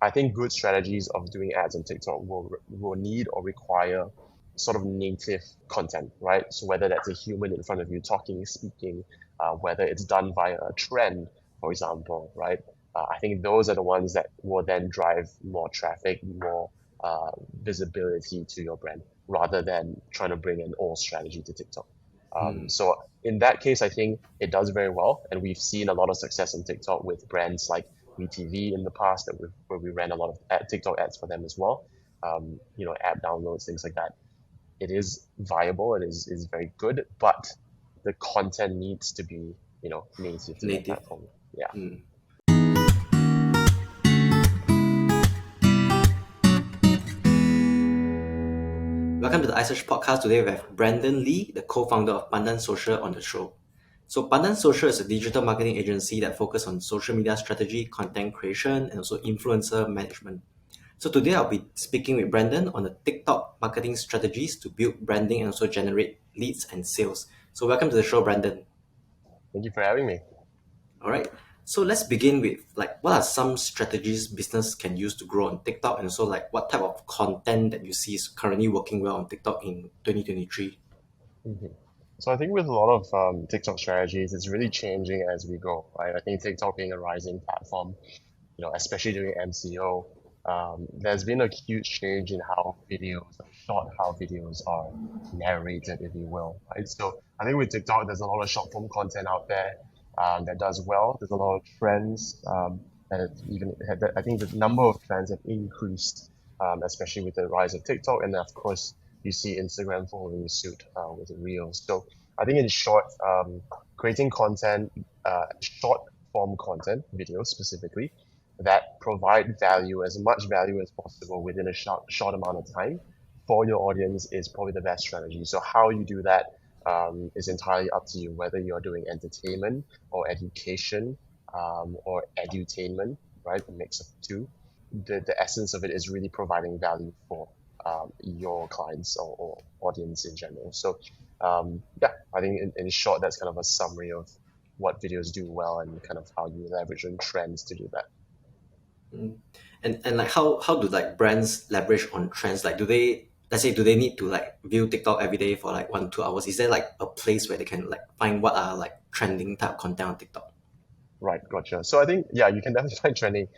I think good strategies of doing ads on TikTok will need or require sort of native content, right? So whether that's a human in front of you talking, speaking, whether it's done via a trend, for example, right? I think those are the ones that will then drive more traffic, more visibility to your brand, rather than trying to bring an old strategy to TikTok. So in that case, I think it does very well, and we've seen a lot of success on TikTok with brands like WeTV in the past where we ran a lot of TikTok ads for them as well. App downloads, things like that. It is viable. It is very good, but the content needs to be native to that Native. platform. Yeah. Mm. Welcome to the iSearch podcast. Today we have Brandon Lee, the co-founder of Pandan Social, on the show. So Pandan Social is a digital marketing agency that focuses on social media strategy, content creation, and also influencer management. So today I'll be speaking with Brandon on the TikTok marketing strategies to build branding and also generate leads and sales. So welcome to the show, Brandon. Thank you for having me. All right. So let's begin with what are some strategies business can use to grow on TikTok, and also what type of content that you see is currently working well on TikTok in 2023. Mhm. So I think with a lot of TikTok strategies, it's really changing as we go, right? I think TikTok being a rising platform, especially during MCO, there's been a huge change in how videos are narrated, if you will, right? So I think with TikTok, there's a lot of short form content out there that does well. There's a lot of trends I think the number of trends have increased, especially with the rise of TikTok, and then of course you see Instagram following suit with the Reels. So I think in short, creating content, short form content, videos specifically, that provide value, as much value as possible within a short amount of time for your audience is probably the best strategy. So how you do that is entirely up to you, whether you're doing entertainment or education or edutainment, right? A mix of the two. The essence of it is really providing value for your clients or audience in general. So yeah, I think in short, that's kind of a summary of what videos do well and kind of how you leverage on trends to do that. Mm. And how do brands leverage on trends? Do they, let's say, do they need to view TikTok every day for 1 2 hours? Is there a place where they can find what are trending type of content on TikTok? Right, gotcha. So I think, yeah, you can definitely find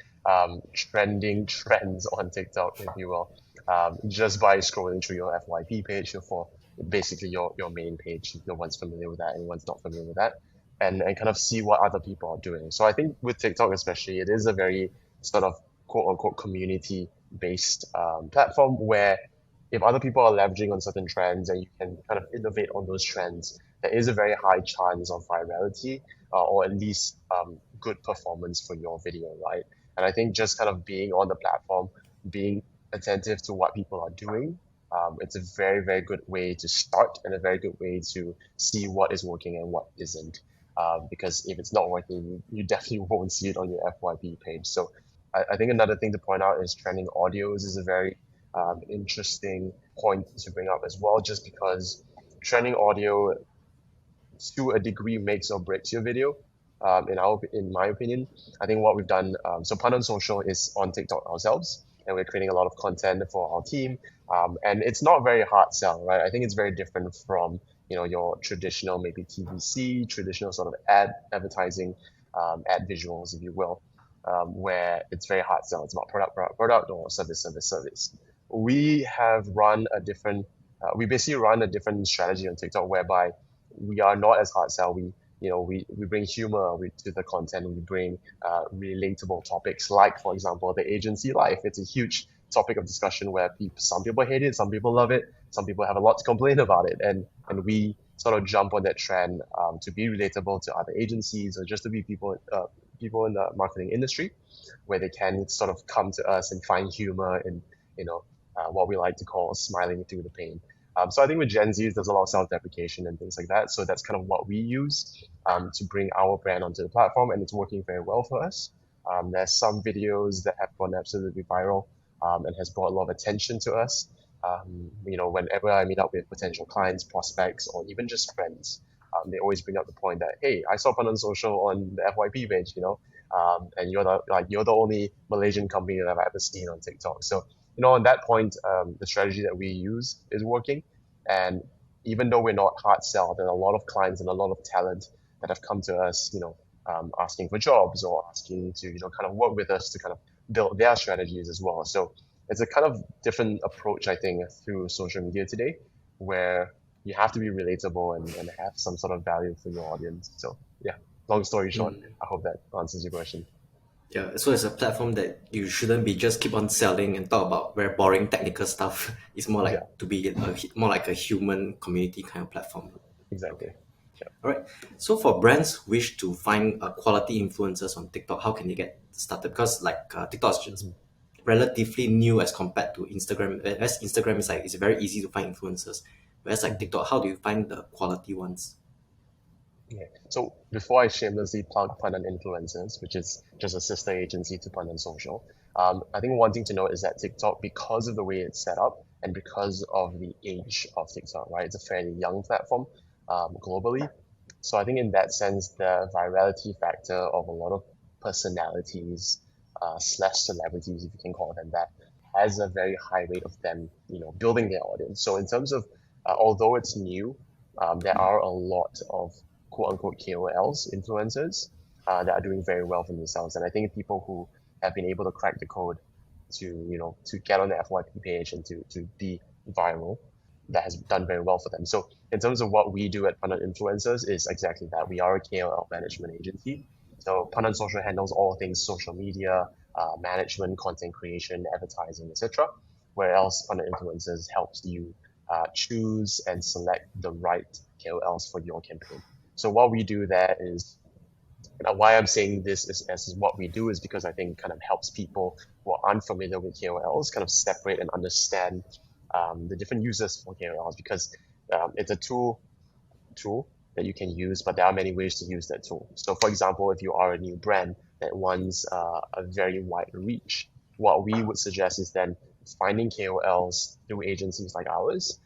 trending trends on TikTok, if you will, just by scrolling through your FYP page for basically your main page. No one's familiar with that, anyone's not familiar with that, and kind of see what other people are doing. So I think with TikTok especially, it is a very sort of quote unquote community based platform where if other people are leveraging on certain trends and you can kind of innovate on those trends, there is a very high chance of virality or at least good performance for your video, right? And I think just kind of being on the platform, being attentive to what people are doing, it's a very, very good way to start and a very good way to see what is working and what isn't. Because if it's not working, you definitely won't see it on your FYP page. So I think another thing to point out is trending audios is a very interesting point to bring up as well, just because trending audio to a degree makes or breaks your video. In my opinion, I think what we've done. So Pandan Social is on TikTok ourselves, and we're creating a lot of content for our team. And it's not very hard sell, right? I think it's very different from your traditional maybe TVC, traditional sort of advertising, ad visuals, if you will, where it's very hard sell. It's about product, or service. We have run a different. We basically run a different strategy on TikTok whereby we are not as hard sell. We bring humor to the content. We bring relatable topics, like for example the agency life. It's a huge topic of discussion where some people hate it, some people love it, some people have a lot to complain about it, and we sort of jump on that trend to be relatable to other agencies or just to be people in the marketing industry, where they can sort of come to us and find humor in what we like to call smiling through the pain. So I think with Gen Zs, there's a lot of self-deprecation and things like that. So that's kind of what we use to bring our brand onto the platform, and it's working very well for us. There's some videos that have gone absolutely viral and has brought a lot of attention to us. Whenever I meet up with potential clients, prospects, or even just friends, they always bring up the point that, hey, I saw Pandan Social on the FYP page. and you're the only Malaysian company that I've ever seen on TikTok. So on that point, the strategy that we use is working, and even though we're not hard sell, there are a lot of clients and a lot of talent that have come to us, asking for jobs or asking to kind of work with us to kind of build their strategies as well. So it's a kind of different approach, I think, through social media today, where you have to be relatable and have some sort of value for your audience. So yeah, long story short, Mm. I hope that answers your question. Yeah, so it's a platform that you shouldn't be just keep on selling and talk about very boring technical stuff. It's more Yeah, like to be more like a human community kind of platform. exactly. Okay. Yeah. All right. So for brands who wish to find quality influencers on TikTok, how can they get started? Because TikTok is just Mhm. relatively new as compared to Instagram. As Instagram is like it's very easy to find influencers, whereas like Mhm. TikTok, how do you find the quality ones? Okay. So before I shamelessly plug Pandan Influencers, which is just a sister agency to Pandan Social, I think one thing to note is that TikTok, because of the way it's set up and because of the age of TikTok, right, it's a fairly young platform globally. So I think in that sense, the virality factor of a lot of personalities slash celebrities, if you can call them that, has a very high rate of them, building their audience. So in terms of, although it's new, there are a lot of quote unquote KOLs, influencers, that are doing very well for themselves. And I think people who have been able to crack the code to get on the FYP page and to be viral, that has done very well for them. So in terms of what we do at Pandan Influencers is exactly that. We are a KOL management agency. So Pandan Social handles all things social media, management, content creation, advertising, etc. Whereas Pandan Influencers helps you choose and select the right KOLs for your campaign. So what we do there is, why I'm saying this is as what we do is because I think it kind of helps people who are unfamiliar with KOLs kind of separate and understand the different users for KOLs, because it's a tool that you can use, but there are many ways to use that tool. So, for example, if you are a new brand that wants a very wide reach, what we would suggest is then finding KOLs through agencies like ours,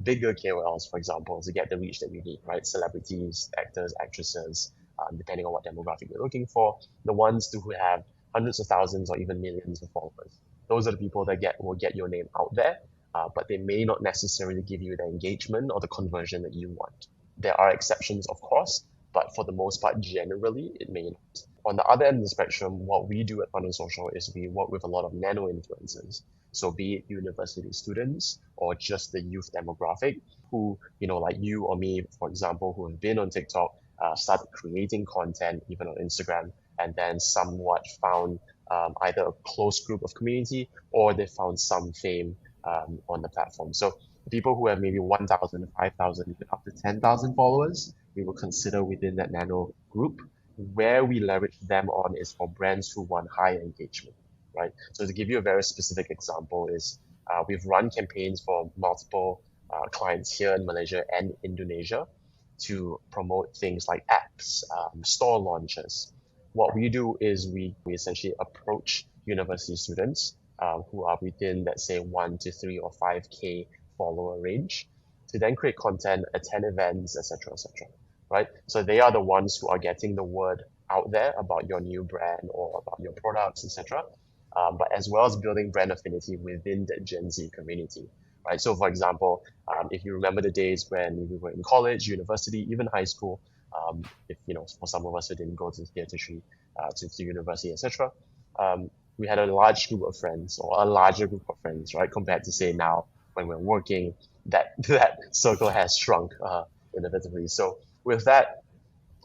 bigger KOLs, for example, to get the reach that you need, right? Celebrities, actors, actresses, depending on what demographic you're looking for, the ones who have hundreds of thousands or even millions of followers. Those are the people that will get your name out there, but they may not necessarily give you the engagement or the conversion that you want. There are exceptions, of course, but for the most part, generally, it may not. On the other end of the spectrum, what we do at Pandan Social is we work with a lot of nano influencers. So be it university students or just the youth demographic who, like you or me, for example, who have been on TikTok, started creating content, even on Instagram, and then somewhat found either a close group of community or they found some fame on the platform. So people who have maybe 1,000, 5,000, even up to 10,000 followers, we will consider within that nano group. Where we leverage them on is for brands who want high engagement, right? So to give you a very specific example is we've run campaigns for multiple clients here in Malaysia and Indonesia to promote things like apps, store launches. What we do is we essentially approach university students who are within, let's say, 1 to 3 or 5K follower range to then create content, attend events, etc., etc. Right? So they are the ones who are getting the word out there about your new brand or about your products, etc. But as well as building brand affinity within the Gen Z community. Right? So, for example, if you remember the days when we were in college, university, even high school, if for some of us who didn't go to theatre tree, to university, etc., we had a large group of friends or a larger group of friends, right? Compared to say now when we're working, that that circle has shrunk inevitably. So with that,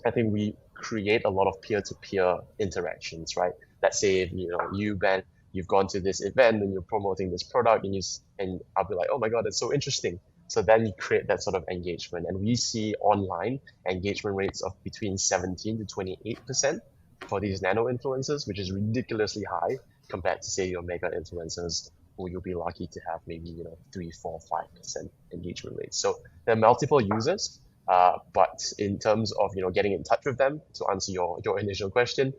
I think we create a lot of peer-to-peer interactions, right? Let's say if you Ben, you've gone to this event and you're promoting this product, and I'll be like, oh my god, that's so interesting. So then you create that sort of engagement, and we see online engagement rates of between 17 to 28% for these nano influencers, which is ridiculously high compared to say your mega influencers, who you'll be lucky to have maybe 3, 4, 5% engagement rates. So there are multiple users, but in terms of getting in touch with them, to answer your initial question,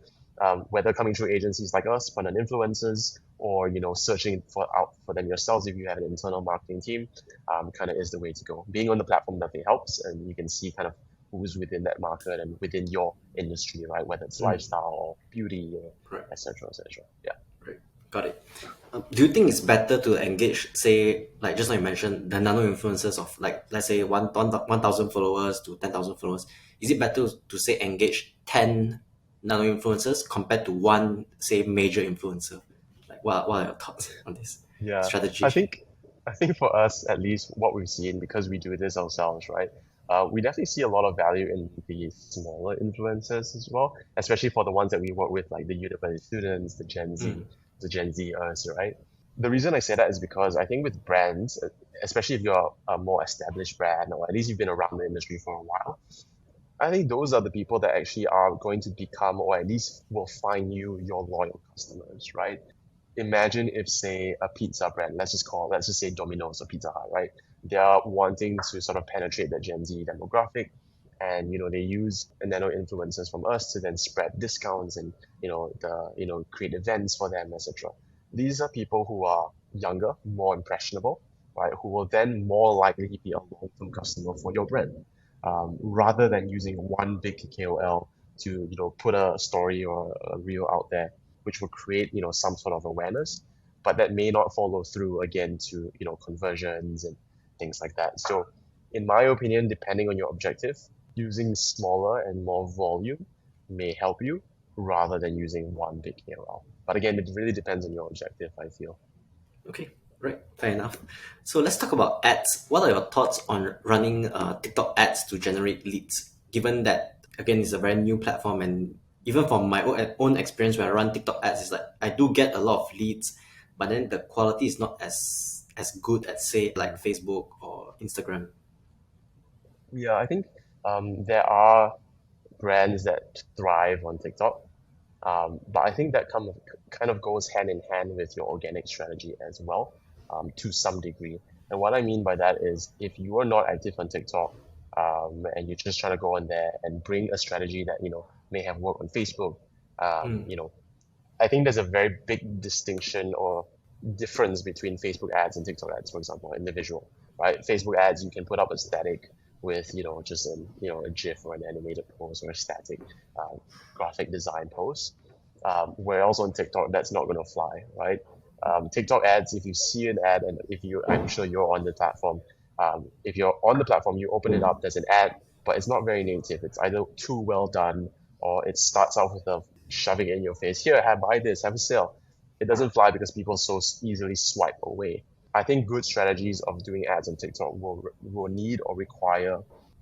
whether coming through agencies like us, Pandan influencers, or searching for them yourselves if you have an internal marketing team, kind of is the way to go. Being on the platform definitely helps, and you can see kind of who's within that market and within your industry, right? Whether it's Mm, lifestyle or beauty or right, etc. etc. Yeah. right. Got it. Do you think it's better to engage, say, like just like you mentioned, the nano influencers of like, let's say 1,000 followers to 10,000 followers? Is it better to say engage 10 nano influencers compared to one, say, major influencer? Like, what are your thoughts on this Yeah, I strategy? think I think for us at least what we've seen because we do this ourselves, right? We definitely see a lot of value in the smaller influencers as well, especially for the ones that we work with, like the university students, Mm, the Gen Zers, right? The reason I say that is because I think with brands, especially if you're a more established brand or at least you've been around the industry for a while, I think those are the people that actually are going to become or at least will find you your loyal customers, right? Imagine if say a pizza brand, let's just say Domino's or Pizza Hut, right? They are wanting to sort of penetrate the Gen Z demographic, and they use nano influencers from us to then spread discounts and create events for them, etc. These are people who are younger, more impressionable, right? Who will then more likely be a long-term customer for your brand, rather than using one big KOL to put a story or a reel out there which will create some sort of awareness, but that may not follow through again to conversions and things like that. So in my opinion, depending on your objective, using smaller and more volume may help you rather than using one big KOL. But again, it really depends on your objective, I feel. okay, right, fair enough. So let's talk about ads. What are your thoughts on running TikTok ads to generate leads? Given that again, it's a very new platform, and even from my own experience when I run TikTok ads, is like I do get a lot of leads, but then the quality is not as good as say like Mm. Facebook or Instagram. Yeah, I think there are brands that thrive on TikTok. But I think that kind of goes hand in hand with your organic strategy as well, to some degree. And what I mean by that is if you are not active on TikTok, and you're just trying to go on there and bring a strategy that, may have worked on Facebook, um, Mm, you know, I think there's a very big distinction or difference between Facebook ads and TikTok ads, for example, in the visual, right? Facebook ads, you can put up a static with, just a GIF or an animated post or a static uh, graphic design post. Whereas on TikTok, that's not going to fly, right? TikTok ads, if you see an ad, and I'm sure you're on the platform. If you're on the platform, you open it up, there's an ad, but it's not very native. It's either too well done or it starts off with a shoving it in your face. Here, buy this, have a sale. It doesn't fly because people so easily swipe away. I think good strategies of doing ads on TikTok will need or require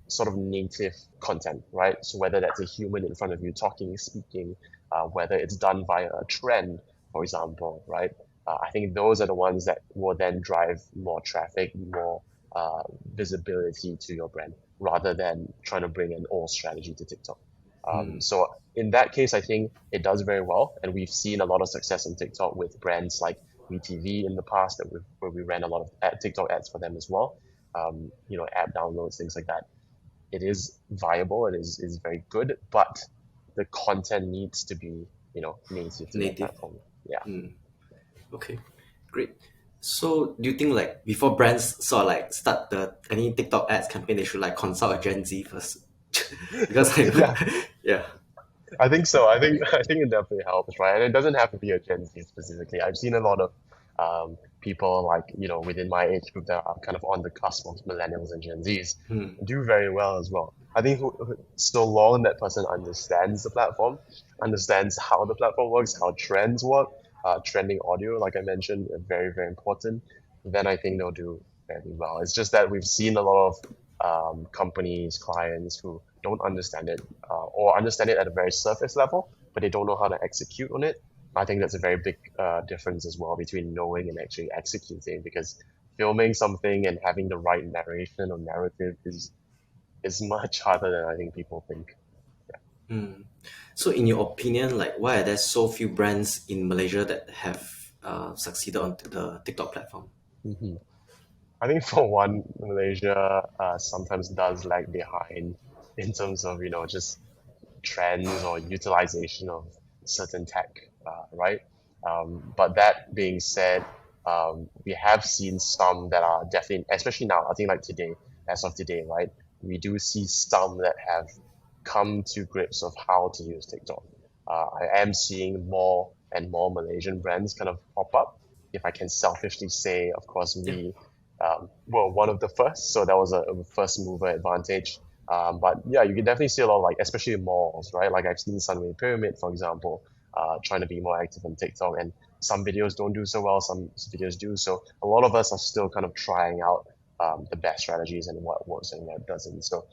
sort of native content, right? So whether that's a human in front of you talking, speaking, whether it's done via a trend, for example, right? I think those are the ones that will then drive more traffic, more uh, visibility to your brand, rather than trying to bring an old strategy to TikTok. mm, So in that case, I think it does very well, and we've seen a lot of success on TikTok with brands like WeTV in the past where we ran a lot of TikTok ads for them as well. App downloads, things like that. It is viable. It is very good, but the content needs to be native to that native. platform. Yeah. Mm, okay, great. So do you think like before brands sort of like start the any TikTok ads campaign, they should like consult a Gen Z first? Because I know, Yeah, yeah. I think so. I think it definitely helps, right? And it doesn't have to be a Gen Z specifically. I've seen a lot of people like within my age group that are kind of on the cusp of millennials and Gen Zs Hmm. do very well as well. I think so long that person understands the platform, understands how the platform works, how trends work, trending audio, like I mentioned, very very important. Then I think they'll do fairly well. It's just that we've seen a lot of companies, clients who don't understand it, or understand it at a very surface level, but they don't know how to execute on it. I think that's a very big difference as well between knowing and actually executing, because filming something and having the right narration or narrative is much harder than I think people think. Hmm. So in your opinion, like why are there so few brands in Malaysia that have succeeded on the TikTok platform? Mhm. I think for one, Malaysia sometimes does lag behind in terms of just trends or utilization of certain tech, right? But that being said, we have seen some that are definitely, especially now, I think like today, as of today, right? we do see some that have come to grips of how to use TikTok. I am seeing more and more Malaysian brands kind of pop up. If I can selfishly say, of course, Yeah. we were one of the first, so that was a first mover advantage. But yeah, you can definitely see a lot, like especially in malls, right? Like I've seen Sunway Pyramid, for example, trying to be more active on TikTok, and some videos don't do so well, some videos do. So a lot of us are still kind of trying out the best strategies and what works and what doesn't. So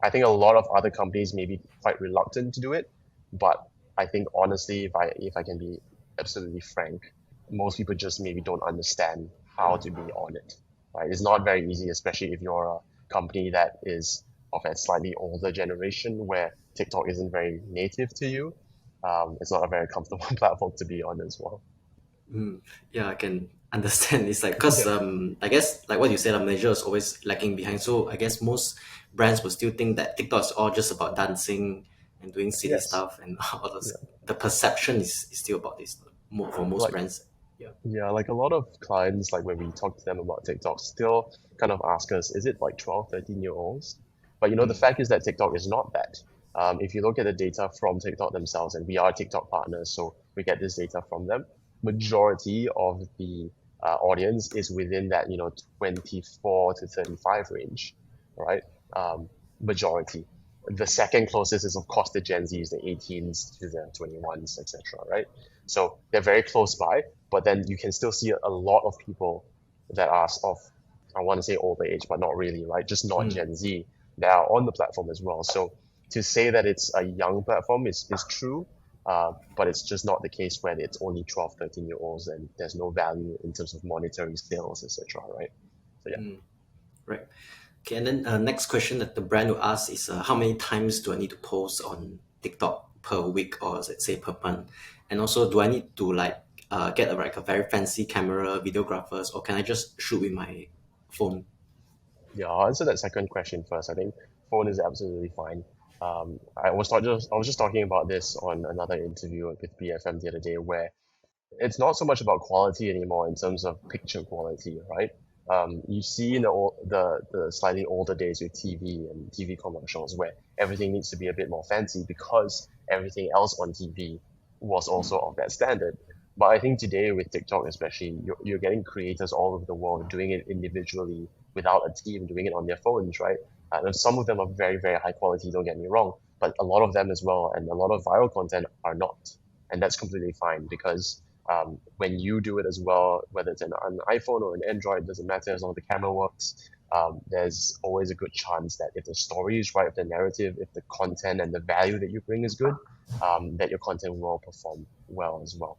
I think a lot of other companies may be quite reluctant to do it, but I think honestly, if I can be absolutely frank, most people just maybe don't understand how to be on it. Right? It's not very easy, especially if you're a company that is of a slightly older generation where TikTok isn't very native to you. It's not a very comfortable platform to be on as well. Mm, yeah, I can understand. It's like because Yeah. I guess like what you said, Malaysia is always lagging behind. So I guess most brands will still think that TikTok is all just about dancing and doing silly Yes. stuff and all those. Yeah. The perception is still about this for most Like brands. Yeah. Yeah, like a lot of clients, like when we talk to them about TikTok, still kind of ask us, is it like 12, 13-year-olds? But the Mm, fact is that TikTok is not that. If you look at the data from TikTok themselves, and we are TikTok partners, so we get this data from them, majority of the audience is within that, 24 to 35 range, right? Majority. The second closest is, of course, the Gen Zs, the 18s to the 21s, etc., right? So they're very close by, but then you can still see a lot of people that are of, I want to say older age, but not really, right? Just not mm, Gen Z that are on the platform as well. So to say that it's a young platform is true, but it's just not the case when it's only 12, 13-year-olds and there's no value in terms of monetary sales, etc., right? So yeah. mm, right. Okay, and then next question that the brand will ask is how many times do I need to post on TikTok per week or let's say per month? And also, do I need to like get like a very fancy camera, videographers, or can I just shoot with my phone? Yeah, I'll answer that second question first. I think phone is absolutely fine. I was just talking about this on another interview with BFM the other day, where it's not so much about quality anymore in terms of picture quality, right? You see in the slightly older days with TV and TV commercials where everything needs to be a bit more fancy because everything else on TV was also of that standard. But I think today with TikTok especially, you're getting creators all over the world doing it individually without a team, doing it on their phones, right? And some of them are very, very high quality, don't get me wrong, but a lot of them as well, and a lot of viral content are not. And that's completely fine because when you do it as well, whether it's an iPhone or an Android, doesn't matter as long as the camera works. There's always a good chance that if the story is right, if the narrative, if the content and the value that you bring is good, that your content will perform well as well.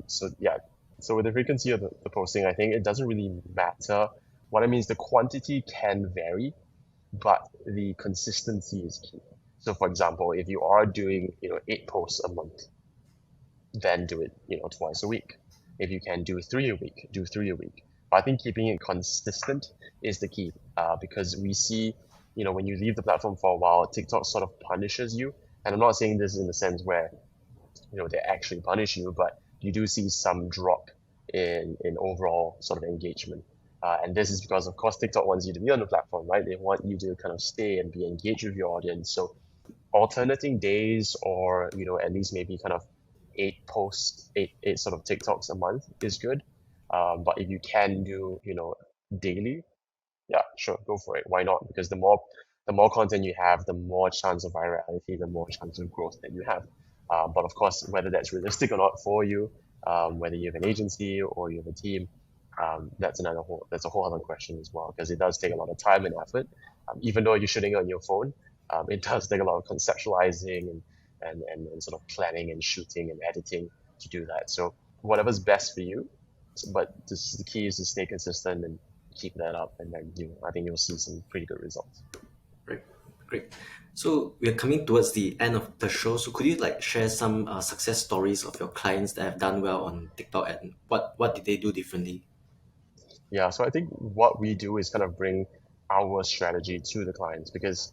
So yeah, so with the frequency of the posting, I think it doesn't really matter. What I mean is the quantity can vary, but the consistency is key. So for example, if you are doing, 8 posts a month, then do it, twice a week. If you can do three a week, do three a week. But I think keeping it consistent is the key because we see, when you leave the platform for a while, TikTok sort of punishes you. And I'm not saying this in the sense where, they actually punish you, but you do see some drop in overall sort of engagement. And this is because, of course, TikTok wants you to be on the platform, right? They want you to kind of stay and be engaged with your audience. So alternating days or at least maybe kind of 8 posts, eight sort of TikToks a month is good. But if you can do daily, yeah, sure, go for it. Why not? Because the more content you have, the more chance of virality, the more chance of growth that you have. But of course, whether that's realistic or not for you, whether you have an agency or you have a team, that's a whole other question as well because it does take a lot of time and effort. Even though you're shooting on your phone, it does take a lot of conceptualizing and sort of planning and shooting and editing to do that. So whatever's best for you, but the key is to stay consistent and keep that up, and then I think you'll see some pretty good results. Right, great. So we are coming towards the end of the show. So could you like share some success stories of your clients that have done well on TikTok and what did they do differently? Yeah, so I think what we do is kind of bring our strategy to the clients because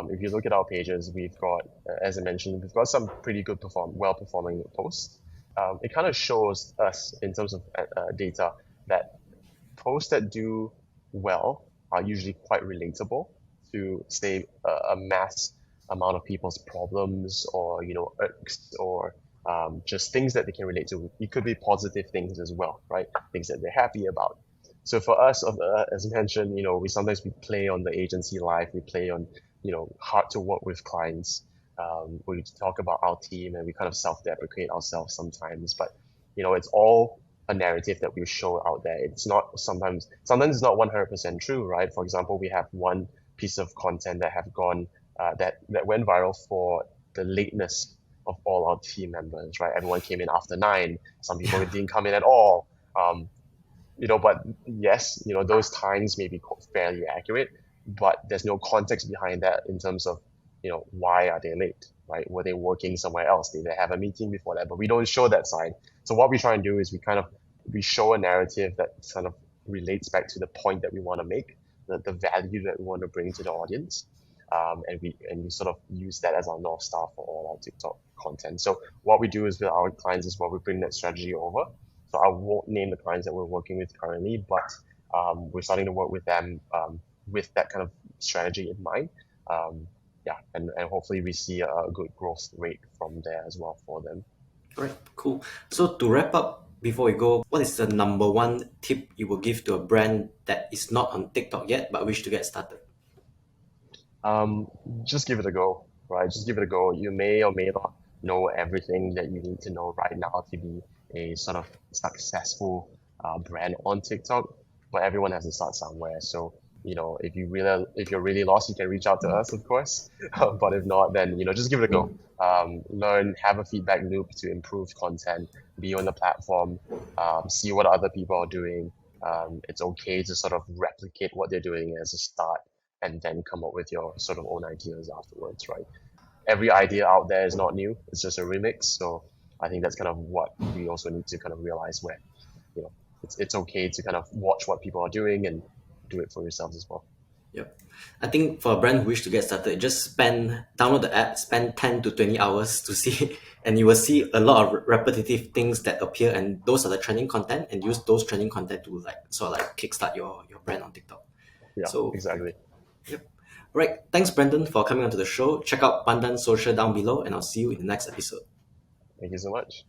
if you look at our pages, we've got, as I mentioned, we've got some pretty good well-performing posts. It kind of shows us in terms of data that posts that do well are usually quite relatable. to say a mass amount of people's problems or irks or just things that they can relate to. It could be positive things as well, right? Things that they're happy about. So for us, as mentioned, we sometimes we play on the agency life. We play on hard to work with clients. We talk about our team and we kind of self-deprecate ourselves sometimes, but it's all a narrative that we show out there. It's not sometimes it's not 100% true, right? For example, we have one piece of content that have gone that went viral for the lateness of all our team members, right? Everyone came in after 9. Some people didn't come in at all. But yes, those times may be fairly accurate, but there's no context behind that in terms of, why are they late, right? Were they working somewhere else? Did they have a meeting before that? But we don't show that side. So what we try and do is we show a narrative that kind of relates back to the point that we want to make, the value that we want to bring to the audience. And we sort of use that as our North Star for all our TikTok content. So what we do is with our clients is what we bring that strategy over. So I won't name the clients that we're working with currently, but we're starting to work with them with that kind of strategy in mind. Yeah, and hopefully we see a good growth rate from there as well for them. All right, cool. So to wrap up, before we go, what is the number one tip you will give to a brand that is not on TikTok yet but wish to get started? Um, just give it a go, right? Just give it a go. You may or may not know everything that you need to know right now to be a sort of successful brand on TikTok, but everyone has to start somewhere. So, if you're really lost, you can reach out to us, of course. But if not, then just give it a go. Learn, have a feedback loop to improve content, be on the platform, see what other people are doing. It's okay to sort of replicate what they're doing as a start and then come up with your sort of own ideas afterwards, right? Every idea out there is not new; it's just a remix. So I think that's kind of what we also need to kind of realize where, you know, it's okay to kind of watch what people are doing and do it for yourselves as well. Yep. I think for a brand who wish to get started, just download the app, spend 10 to 20 hours to see, and you will see a lot of repetitive things that appear, and those are the trending content, and use those trending content to like sort of like kickstart your brand on TikTok. Yeah, So, exactly. yep. All right. Thanks, Brandon, for coming onto the show. Check out Pandan Social down below, and I'll see you in the next episode. Thank you so much.